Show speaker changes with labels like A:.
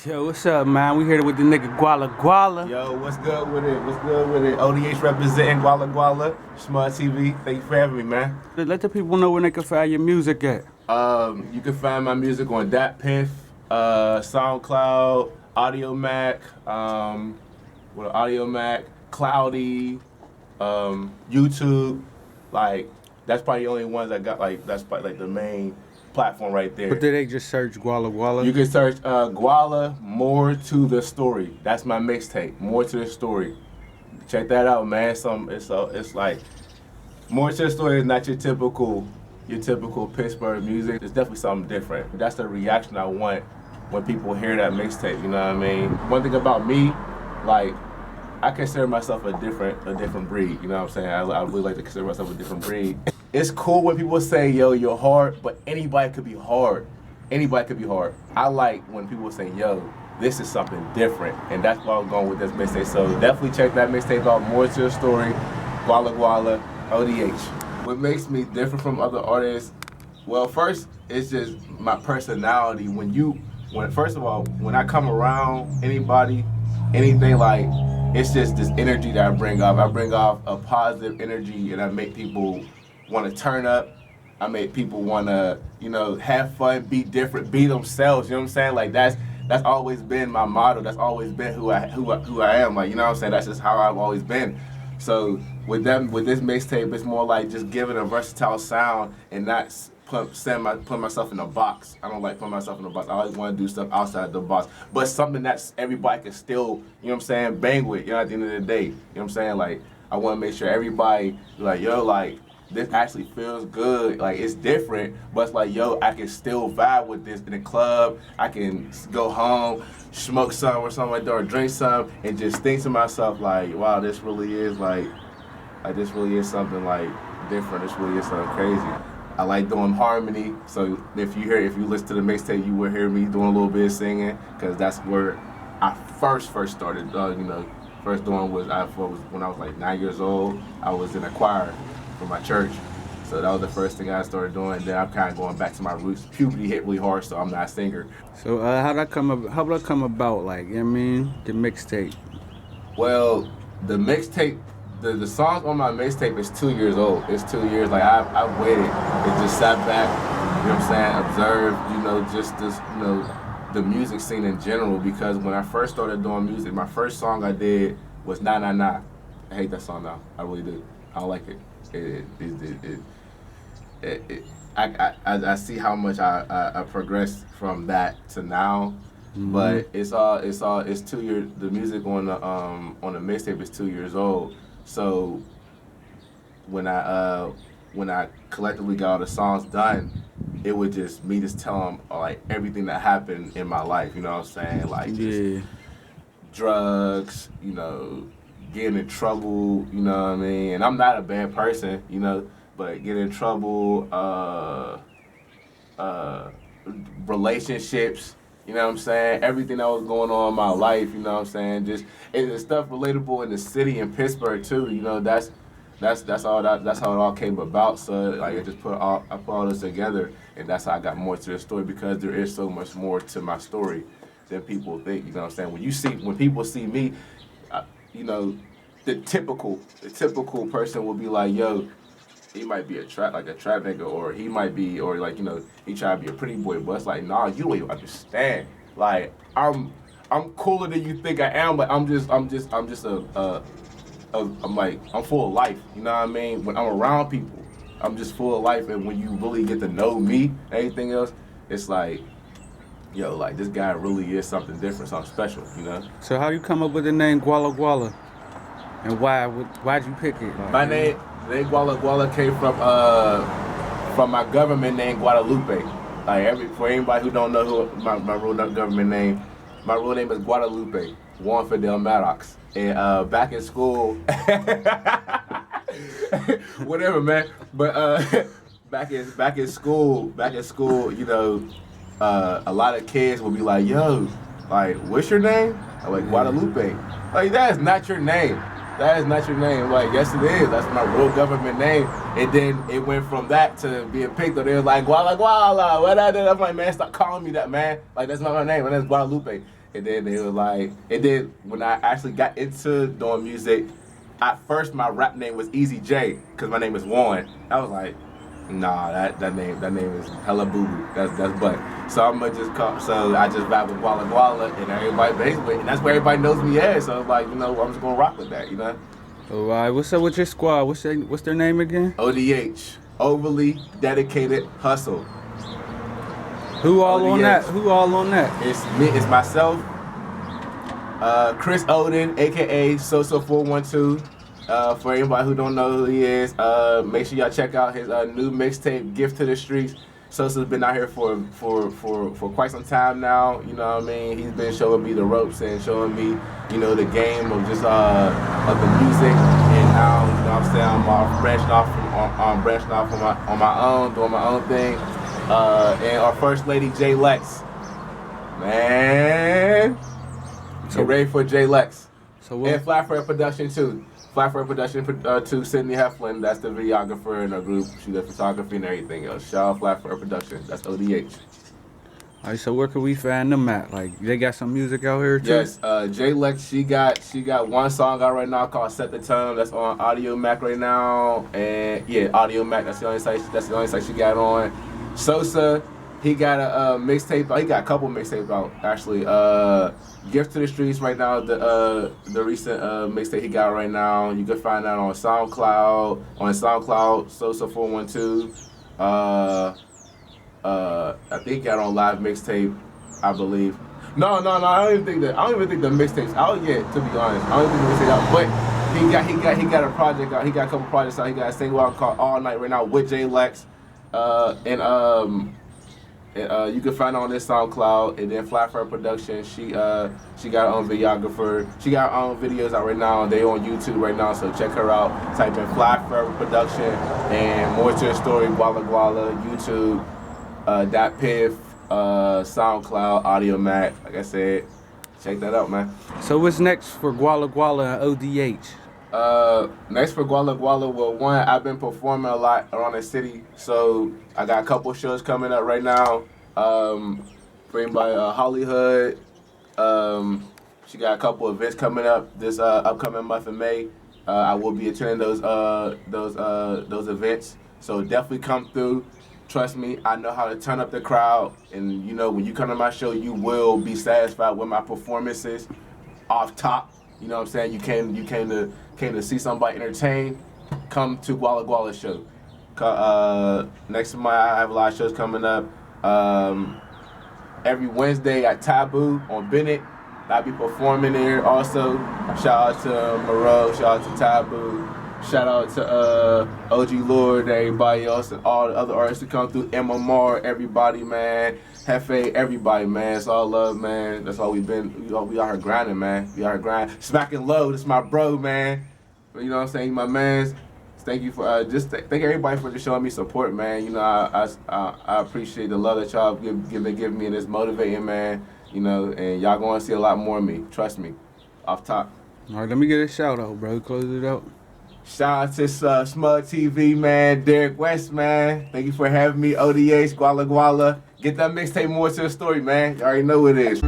A: Yo, what's up, man? We here with the nigga Guala Guala.
B: Yo, what's good with it? What's good with it? O.D.H representing Guala Guala, SmugTV. Thank you for having me, man.
A: Let the people know where they can find your music at.
B: You can find my music on DatPiff, SoundCloud, AudioMac, AudioMac, Cloudy, YouTube. Like, that's probably the only ones I got. Like, that's probably like the main platform right there.
A: But did they just search Guala Guala?
B: You can search Guala More to the Story. That's my mixtape. More to the Story. Check that out, man. It's like More to the Story is not your typical Pittsburgh music. It's definitely something different. That's the reaction I want when people hear that mixtape. You know what I mean? One thing about me, like, I consider myself a different breed. You know what I'm saying? I really like to consider myself a different breed. It's cool when people say, yo, you're hard, but anybody could be hard. Anybody could be hard. I like when people say, yo, this is something different. And that's why I'm going with this mixtape. So definitely check that mixtape out. More to the Story, Guala Guala, O.D.H. What makes me different from other artists? Well, first, it's just my personality. First of all, when I come around anybody, anything, like, it's just this energy that I bring off. I bring off a positive energy, and I make people want to turn up. I make people want to, have fun, be different, be themselves. You know what I'm saying? Like, that's always been my motto. That's always been who I am. Like, you know what I'm saying? That's just how I've always been. So with this mixtape, it's more like just giving a versatile sound and not put myself in a box. I don't like putting myself in a box. I always want to do stuff outside the box, but something that everybody can still, bang with. At the end of the day, you know what I'm saying? Like, I want to make sure everybody, like, yo, like, this actually feels good. Like, it's different, but it's like, yo, I can still vibe with this in the club. I can go home, smoke some or something like that, or drink some, and just think to myself, like, wow, this really is this really is something like different. This really is something crazy. I like doing harmony, so if you listen to the mixtape, you will hear me doing a little bit of singing, because that's where I first started. First doing was when I was like 9 years old. I was in a choir for my church, so that was the first thing I started doing. Then I'm kind of going back to my roots. Puberty hit really hard, so I'm not a singer.
A: So how did that come about? Like, the mixtape.
B: Well, the mixtape. The songs on my mixtape is 2 years old. It's 2 years. Like, I waited and just sat back, observed, just this, the music scene in general. Because when I first started doing music, my first song I did was Nah Nah Nah. I hate that song now. I really do. I don't like it. I see how much I progressed from that to now. Mm-hmm. But it's 2 years. The music on the mixtape is 2 years old. So when I collectively got all the songs done, it was just me just telling like everything that happened in my life. You know what I'm saying? Like, just drugs, getting in trouble. You know what I mean? And I'm not a bad person, but getting in trouble, relationships. You know what I'm saying? Everything that was going on in my life, you know what I'm saying? Just, and the stuff relatable in the city in Pittsburgh too, that's how it all came about. So like, I put all this together, and that's how I got more to the story, because there is so much more to my story than people think. You know what I'm saying? When people see me, the typical person will be like, yo, he might be a trap nigga, or he might be, or like, he try to be a pretty boy, but it's like, nah, you don't even understand. Like, I'm cooler than you think I am, but I'm full of life. You know what I mean? When I'm around people, I'm just full of life, and when you really get to know me and everything else, it's like, yo, like, this guy really is something different, something special,
A: So how you come up with the name Guala Guala, and why'd you pick it?
B: My name Guala Guala came from my government name, Guadalupe. Like, for anybody who don't know who my real government name, my real name is Guadalupe Juan Fidel Maddox. And back in school, whatever, man. But back in school, a lot of kids will be like, yo, like, what's your name? I'm like, Guadalupe. Like, that is not your name. That is not your name. Like, yes, it is. That's my real government name. And then it went from that to being picked up. They was like, Guala Guala. What I did, I'm like, man, stop calling me that, man. Like, that's not my name. My name's Guadalupe. And then they were like, and then when I actually got into doing music, at first my rap name was Easy J, because my name is Juan. I was like, nah, that name is hella boo boo. That's butt. So I'm gonna just come. So I just vibe with Guala Guala, and everybody basically, and that's where everybody knows me as. So like, you know, I'm just gonna rock with that, you know.
A: All right, what's up with your squad? What's their name again?
B: O.D.H. Overly Dedicated Hustle.
A: Who all
B: O.D.H.
A: on that? Who all on that?
B: It's me. It's myself. Chris Odin, aka Sosa 412. For anybody who don't know who he is, make sure y'all check out his new mixtape, Gift to the Streets. Sosa's been out here for quite some time now. You know what I mean? He's been showing me the ropes and showing me, you know, the game of just of the music. And now, you know what I'm saying, I'm branching off on my own, doing my own thing. And our first lady, J Lex, man. So ready for J Lex.
A: So what?
B: And Flatfire Production too. Flatfire Production to Sydney Heflin. That's the videographer in our group. She does photography and everything else. Shout out Flatfire Production. That's O.D.H.
A: All right, so where can we find them at? Like, they got some music out here too?
B: Yes, J Lex. She got one song out right now called Set the Tone. That's on Audio Mac right now. And yeah, Audio Mac. That's the only site she got on. Sosa. He got a mixtape. He got a couple mixtapes out actually. Gift to the Streets right now. The recent mixtape he got right now. You can find that on SoundCloud. On SoundCloud, Sosa 412. I think he got on Live Mixtape, I believe. No. I don't even think the mixtape's out yet. To be honest, I don't think the mixtape's out. But he got a project out. He got a couple projects out. He got a single out called All Night right now with J Lex. You can find her on this SoundCloud, and then Flatfire Production. She got her own videographer. She got her own videos out right now. They on YouTube right now, so check her out. Type in Flatfire Production and more to the story. Guala Guala, YouTube, .piff, SoundCloud, Audio Mac. Like I said, check that out, man.
A: So what's next for Guala Guala and O.D.H?
B: Next for Guala Guala, well, one, I've been performing a lot around the city, so I got a couple shows coming up right now. For anybody, Hollywood, she got a couple events coming up this upcoming month of May. I will be attending those events, so definitely come through. Trust me, I know how to turn up the crowd, and you know when you come to my show, you will be satisfied with my performances off top. You know what I'm saying? You came to see somebody entertain. Come to Guala Guala show. Next month I have a lot of shows coming up. Every Wednesday at Taboo on Bennett. I'll be performing there also. Shout out to Moreau. Shout out to Taboo. Shout out to OG Lord, everybody else, and all the other artists who come through. MMR, everybody, man. Hefe, everybody, man. It's all love, man. That's all we've been. We out here grinding, man. We out here grinding. Smacking low. This is my bro, man. You know what I'm saying? My mans. Thank you for thank everybody for just showing me support, man. You know, I appreciate the love that y'all giving me, and it's motivating, man. You know, and y'all gonna see a lot more of me. Trust me. Off top.
A: All right, let me get a shout out, bro. Close it out.
B: Shout out to SmugTV, man. Derek West, man. Thank you for having me. O.D.H, Guala Guala. Get that mixtape more to the story, man. You already know what it is.